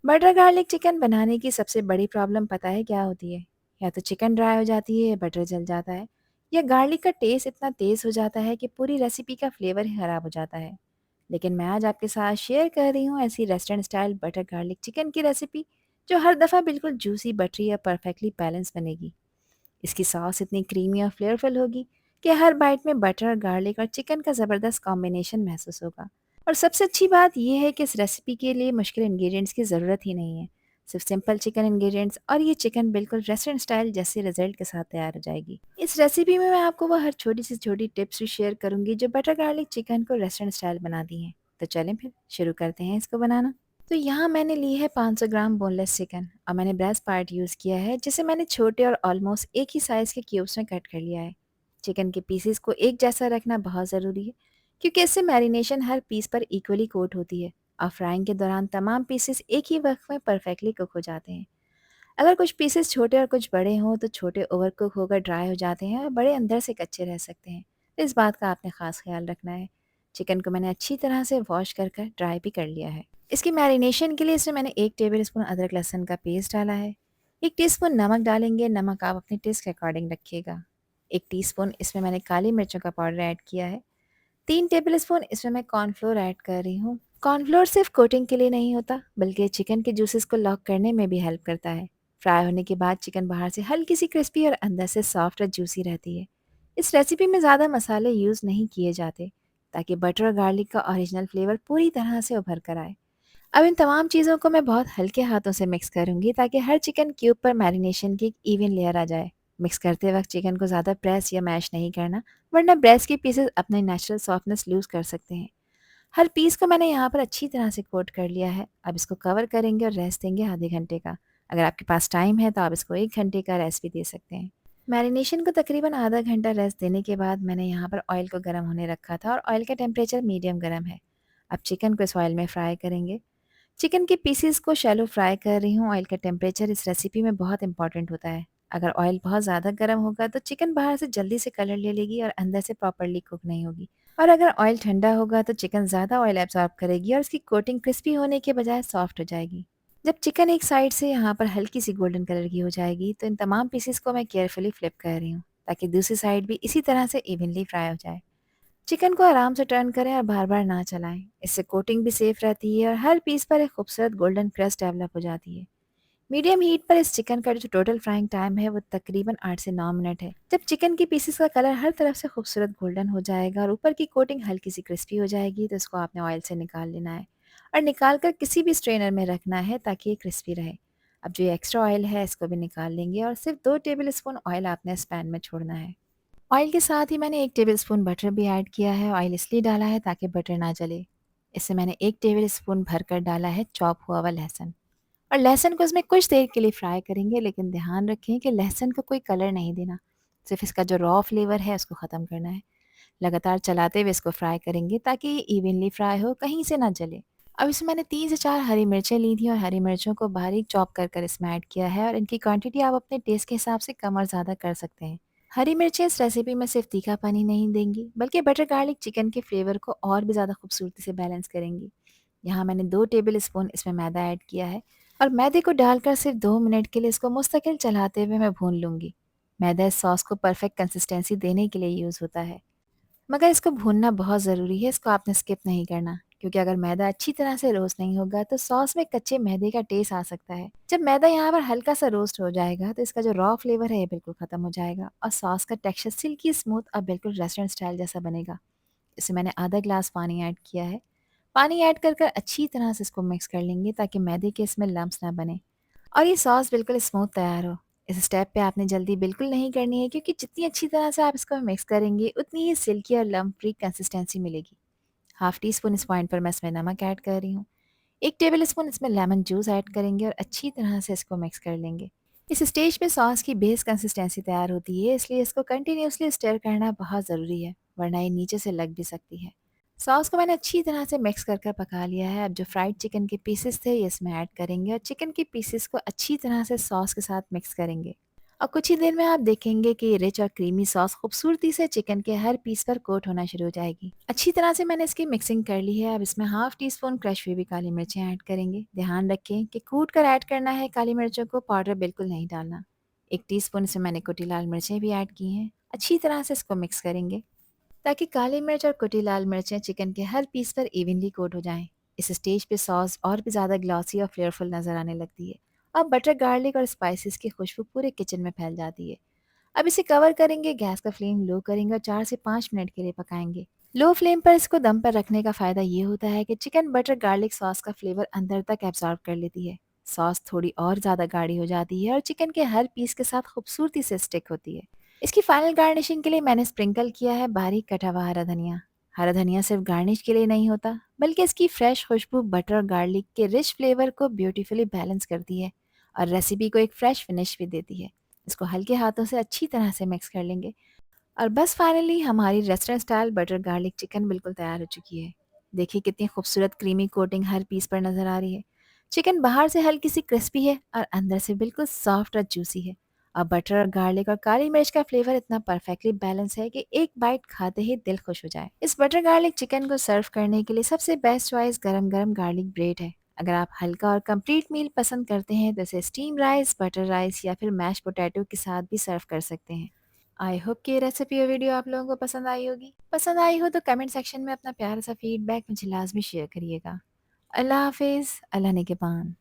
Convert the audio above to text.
Butter garlic chicken बनाने की सबसे बड़ी प्रॉब्लम पता है क्या होती है? या तो चिकन ड्राई हो जाती है, या बटर जल जाता है, या गार्लिक का टेस्ट इतना तेज़ हो जाता है कि पूरी रेसिपी का फ्लेवर ही खराब हो जाता है। लेकिन मैं आज आपके साथ शेयर कर रही हूँ ऐसी restaurant style butter garlic chicken की रेसिपी जो हर दफ़ा बिल्कुल जूसी, बटरी और परफेक्टली बैलेंस बनेगी। इसकी सॉस इतनी क्रीमी और फ्लेवरफुल होगी कि हर बाइट में बटर, गार्लिक और चिकन का ज़बरदस्त कॉम्बिनेशन महसूस होगा। और सबसे अच्छी बात यह है कि इस रेसिपी के लिए मुश्किल इंग्रेडिएंट्स की ज़रूरत ही नहीं है। सिर्फ सिंपल चिकन इंग्रेडिएंट्स और ये चिकन बिल्कुल रेस्टोरेंट स्टाइल जैसे रिजल्ट के साथ तैयार हो जाएगी। इस रेसिपी में मैं आपको वो हर छोटी से छोटी टिप्स भी शेयर करूंगी जो बटर गार्लिक चिकन को रेस्टोरेंट स्टाइल बनाती हैं। तो चलें फिर शुरू करते हैं इसको बनाना। तो यहाँ मैंने ली है 500 ग्राम बोनलेस चिकन और मैंने ब्रेस्ट पार्ट यूज़ किया है जिसे मैंने छोटे और ऑलमोस्ट एक ही साइज़ के क्यूब्स में कट कर लिया है। चिकन के पीसेस को एक जैसा रखना बहुत ज़रूरी है क्योंकि इससे मैरिनेशन हर पीस पर इक्वली कोट होती है और फ्राइंग के दौरान तमाम पीसेस एक ही वक्त में परफेक्टली कुक हो जाते हैं। अगर कुछ पीसेस छोटे और कुछ बड़े हों तो छोटे ओवर कुक होकर ड्राई हो जाते हैं और बड़े अंदर से कच्चे रह सकते हैं। तो इस बात का आपने ख़ास ख्याल रखना है। चिकन को मैंने अच्छी तरह से वॉश कर ड्राई भी कर लिया है। इसकी मैरिनेशन के लिए इसमें मैंने 1 टेबल स्पून अदरक लहसुन का पेस्ट डाला है। 1 टीस्पून नमक डालेंगे, नमक आप अपने टेस्ट के अकॉर्डिंग रखिएगा। 1 टीस्पून इसमें मैंने काली मिर्चों का पाउडर ऐड किया है। 3 टेबलस्पून इसमें मैं कॉर्नफ्लोर ऐड कर रही हूँ। कॉर्नफ्लोर सिर्फ कोटिंग के लिए नहीं होता बल्कि चिकन के जूसेस को लॉक करने में भी हेल्प करता है। फ्राई होने के बाद चिकन बाहर से हल्की सी क्रिस्पी और अंदर से सॉफ्ट और जूसी रहती है। इस रेसिपी में ज़्यादा मसाले यूज़ नहीं किए जाते ताकि बटर और गार्लिक का ओरिजिनल फ्लेवर पूरी तरह से उभर कर आए। अब इन तमाम चीज़ों को मैं बहुत हल्के हाथों से मिक्स करूँगी ताकि हर चिकन क्यूब पर मैरिनेशन की एक इवन लेयर आ जाए। मिक्स करते वक्त चिकन को ज़्यादा प्रेस या मैश नहीं करना, वरना ब्रेस्ट के पीसेस अपने नेचुरल सॉफ्टनेस लूज़ कर सकते हैं। हर पीस को मैंने यहाँ पर अच्छी तरह से कोट कर लिया है। अब इसको कवर करेंगे और रेस्ट देंगे आधे घंटे का। अगर आपके पास टाइम है तो आप इसको 1 घंटे का रेस्ट भी दे सकते हैं। मैरिनेशन को तकरीबन आधा घंटा रेस्ट देने के बाद मैंने यहाँ पर ऑयल को गर्म होने रखा था और ऑयल का टेम्परेचर मीडियम गर्म है। अब चिकन को इस ऑयल में फ्राई करेंगे। चिकन के पीसेस को शैलो फ्राई कर रही हूँ। ऑयल का टेम्परेचर इस रेसिपी में बहुत इंपॉर्टेंट होता है। अगर ऑयल बहुत ज़्यादा गर्म होगा तो चिकन बाहर से जल्दी से कलर ले लेगी और अंदर से प्रॉपरली कुक नहीं होगी। और अगर ऑयल ठंडा होगा तो चिकन ज़्यादा ऑयल एब्जॉर्ब करेगी और उसकी कोटिंग क्रिस्पी होने के बजाय सॉफ्ट हो जाएगी। जब चिकन एक साइड से यहाँ पर हल्की सी गोल्डन कलर की हो जाएगी तो इन तमाम पीसेस को मैं केयरफुली फ्लिप कर रही हूँ ताकि दूसरी साइड भी इसी तरह से इवनली फ्राई हो जाए। चिकन को आराम से टर्न करें और बार बार ना चलाएं। इससे कोटिंग भी सेफ रहती है और हर पीस पर एक खूबसूरत गोल्डन क्रस्ट डेवलप हो जाती है। मीडियम हीट पर इस चिकन का जो टोटल फ्राइंग टाइम है वो तकरीबन 8 से 9 मिनट है। जब चिकन की पीसेस का कलर हर तरफ से खूबसूरत गोल्डन हो जाएगा और ऊपर की कोटिंग हल्की सी क्रिस्पी हो जाएगी तो इसको आपने ऑयल से निकाल लेना है और निकाल कर किसी भी स्ट्रेनर में रखना है ताकि ये क्रिस्पी रहे। अब जो ये एक्स्ट्रा ऑयल है इसको भी निकाल लेंगे और सिर्फ 2 टेबल स्पून ऑयल आपने इस पैन में छोड़ना है। ऑयल के साथ ही मैंने 1 टेबलस्पून बटर भी ऐड किया है। ऑयल इसलिए डाला है ताकि बटर ना जले। इससे मैंने 1 टेबलस्पून भरकर डाला है चॉप हुआ हुआ लहसुन और लहसुन को इसमें कुछ देर के लिए फ्राई करेंगे, लेकिन ध्यान रखें कि लहसुन को कोई कलर नहीं देना, सिर्फ इसका जो रॉ फ्लेवर है उसको ख़त्म करना है। लगातार चलाते हुए इसको फ्राई करेंगे ताकि ये इवनली फ्राई हो, कहीं से ना जले। अब इसमें मैंने 3 से 4 हरी मिर्चें ली थी और हरी मिर्चों को बारीक चॉप कर इसमें ऐड किया है और इनकी क्वांटिटी आप अपने टेस्ट के हिसाब से कम और ज़्यादा कर सकते हैं। हरी मिर्चें इस रेसिपी में सिर्फ तीखा पानी नहीं देंगी बल्कि बटर गार्लिक चिकन के फ्लेवर को और भी ज़्यादा खूबसूरती से बैलेंस करेंगी। यहाँ मैंने 2 टेबल स्पून इसमें मैदा ऐड किया है और मैदे को डालकर सिर्फ 2 मिनट के लिए इसको मुस्तकिल चलाते हुए मैं भून लूँगी। मैदा इस सॉस को परफेक्ट कंसिस्टेंसी देने के लिए यूज़ होता है, मगर इसको भूनना बहुत ज़रूरी है। इसको आपने स्किप नहीं करना क्योंकि अगर मैदा अच्छी तरह से रोस्ट नहीं होगा तो सॉस में कच्चे मैदे का टेस्ट आ सकता है। जब मैदा यहाँ पर हल्का सा रोस्ट हो जाएगा तो इसका जो रॉ फ्लेवर है ये बिल्कुल ख़त्म हो जाएगा और सॉस का टेक्सचर सिल्की स्मूथ और बिल्कुल रेस्टोरेंट स्टाइल जैसा बनेगा। इसमें मैंने आधा ग्लास पानी ऐड किया है। पानी ऐड कर अच्छी तरह से इसको मिक्स कर लेंगे ताकि मैदे के इसमें लम्प्स ना बने और ये सॉस बिल्कुल स्मूथ तैयार हो। इस स्टेप पे आपने जल्दी बिल्कुल नहीं करनी है क्योंकि जितनी अच्छी तरह से आप इसको मिक्स करेंगे उतनी ही सिल्की और लम्प फ्री कंसिस्टेंसी मिलेगी। हाफ टी स्पून इस पॉइंट पर मैं इसमें नमक ऐड कर रही हूँ। 1 टेबल स्पून इसमें लेमन जूस ऐड करेंगे और अच्छी तरह से इसको मिक्स कर लेंगे। इस स्टेज पे सॉस की बेस कंसिस्टेंसी तैयार होती है, इसलिए इसको कंटिन्यूअसली स्टर करना बहुत ज़रूरी है, वरना ये नीचे से लग भी सकती है। सॉस को मैंने अच्छी तरह से मिक्स कर पका लिया है। अब जो फ्राइड चिकन के पीसेस थे ये इसमें ऐड करेंगे और चिकन के पीसेस को अच्छी तरह से सॉस के साथ मिक्स करेंगे। और कुछ ही देर में आप देखेंगे कि रिच और क्रीमी सॉस खूबसूरती से चिकन के हर पीस पर कोट होना शुरू हो जाएगी। अच्छी तरह से मैंने इसकी मिक्सिंग कर ली है। अब इसमें हाफ टी स्पून क्रश हुई हुई काली मिर्चें ऐड करेंगे। ध्यान रखें कि कूट कर ऐड करना है, काली मिर्चों को पाउडर बिल्कुल नहीं डालना। 1 टीस्पून से मैंने कुटी लाल मिर्चें भी ऐड की हैं। अच्छी तरह से इसको मिक्स करेंगे ताकि काली मिर्च और कुटी लाल मिर्चें चिकन के हर पीस पर इवनली कोट हो जाएं। इस स्टेज पे सॉस और भी ज़्यादा ग्लॉसी और फ्लेवरफुल नज़र आने लगती है। अब बटर गार्लिक और स्पाइसेस की खुशबू पूरे किचन में फैल जाती है। अब इसे कवर करेंगे, गैस का फ्लेम लो करेंगे और 4 से 5 मिनट के लिए पकाएंगे। लो फ्लेम पर इसको दम पर रखने का फ़ायदा ये होता है कि चिकन बटर गार्लिक सॉस का फ्लेवर अंदर तक एब्जॉर्ब कर लेती है। सॉस थोड़ी और ज़्यादा गाढ़ी हो जाती है और चिकन के हर पीस के साथ खूबसूरती से स्टिक होती है। इसकी फाइनल गार्निशिंग के लिए मैंने स्प्रिंकल किया है बारीक कटा हुआ हरा धनिया। हरा धनिया सिर्फ गार्निश के लिए नहीं होता, बल्कि इसकी फ्रेश खुशबू बटर और गार्लिक के रिच फ्लेवर को ब्यूटीफुली बैलेंस करती है और रेसिपी को एक फ्रेश फिनिश भी देती है। इसको हल्के हाथों से अच्छी तरह से मिक्स कर लेंगे और बस फाइनली हमारी restaurant style butter garlic chicken बिल्कुल तैयार हो चुकी है। देखिए कितनी खूबसूरत क्रीमी कोटिंग हर पीस पर नज़र आ रही है। चिकन बाहर से हल्की सी क्रिस्पी है और अंदर से बिल्कुल सॉफ्ट और जूसी है। और बटर और गार्लिक और काली मिर्च का फ्लेवर इतना परफेक्टली बैलेंस है कि एक बाइट खाते ही दिल खुश हो जाए। इस बटर गार्लिक चिकन को सर्व करने के लिए सबसे बेस्ट चॉइस गरम गरम गार्लिक ब्रेड है। अगर आप हल्का और कंप्लीट मील पसंद करते हैं तो इसे स्टीम राइस, बटर राइस या फिर मैश पोटैटो के साथ भी सर्व कर सकते हैं। आई होप कि ये रेसिपी और वीडियो आप लोगों को पसंद आई होगी। पसंद आई हो तो कमेंट सेक्शन में अपना प्यारा सा फीडबैक मुझे लाजमी शेयर करिएगा। अल्लाह हाफिज़, अल्लाह ने के पान।